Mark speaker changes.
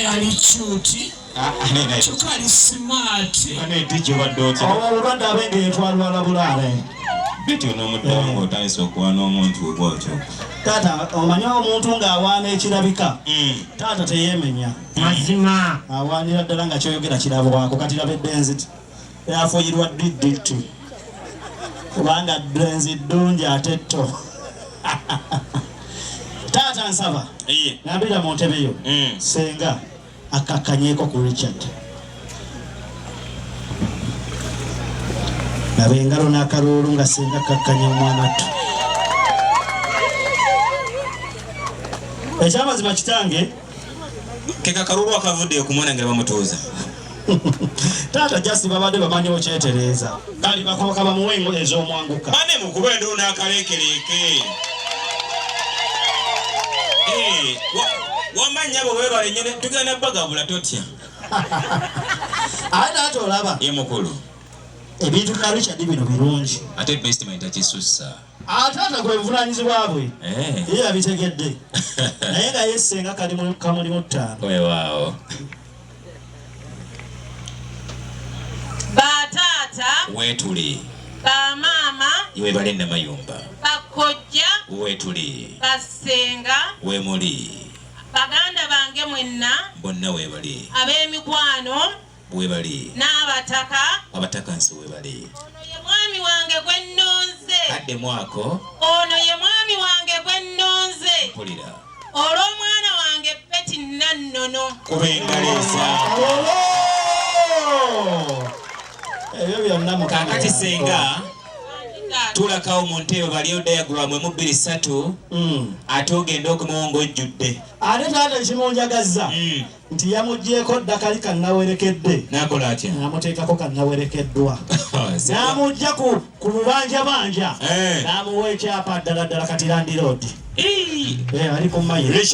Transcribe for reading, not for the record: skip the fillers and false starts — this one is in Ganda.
Speaker 1: yali cuti chukali smart
Speaker 2: ane ticho badoti
Speaker 3: obulwadde abenge etwalwala bulaale
Speaker 2: biti onomudamu otandise okuwaana omuntu ogwotyo
Speaker 3: taata omanyi omuntu ng'awaana ekirabika taata teyeemenya
Speaker 1: mazima
Speaker 3: awaanira ddala nga kyoyogera kirabwako kati labedde enziti yafuuyirwa didditu kubanga ddenzi ddungi ate tto taata nsaba nambira mu ntebe yo senga akakkanyeeko ku Richard naba engalo n'akaloolu nga senga akakkanya omwana tto ekyamazima kitange
Speaker 2: keka kalulu akavudde okumunangira bamutuuza
Speaker 3: taata jasi babadde bamanyiwo kyetereeza kali bakoka bamuwengo ez'omwanguka
Speaker 2: bane mukuba enduulu n'akaleekereke wamanya bo webale nyene tugenda bagabula totya
Speaker 3: ate taata olaba
Speaker 2: ye mukulu
Speaker 3: ebintu bya Richard bino birungi
Speaker 2: ate investment akisussa
Speaker 3: taata gwe buvunanyizibwa bwe ye yabitegedde naye nga yesenga kamulimu ttaano
Speaker 2: wewaawo
Speaker 4: batata
Speaker 2: wetuli
Speaker 4: bamama
Speaker 2: webale namayumba
Speaker 4: bakojja
Speaker 2: wetuli
Speaker 4: basenga
Speaker 2: wemuli
Speaker 4: baganda bange mwenna
Speaker 2: bonna webali
Speaker 4: ab'emikwano
Speaker 2: webali
Speaker 4: n'abataka
Speaker 2: abataka nsi webali
Speaker 4: ono ye mwami wange gwe nnonze
Speaker 2: kadde mwako
Speaker 4: ono ye mwami wange gwe nnonze
Speaker 2: mpulira
Speaker 4: olw'omwana wange peti nannono
Speaker 2: kubengaleza
Speaker 3: ebyo byonna
Speaker 2: kakati senga tulakawo mu ntebe baliyo diagram emu 2 3 ate ogenda okumuwonga ojjudde
Speaker 3: ate taata ekimunjagazza nti yamugyeko ddakali kannawerekedde
Speaker 2: nakola atya
Speaker 3: namuteekako kannawerekeddwa namugja ku bubanjabanja namuwa ekyapa ddala ddala kati landiroodi ali ku mayiro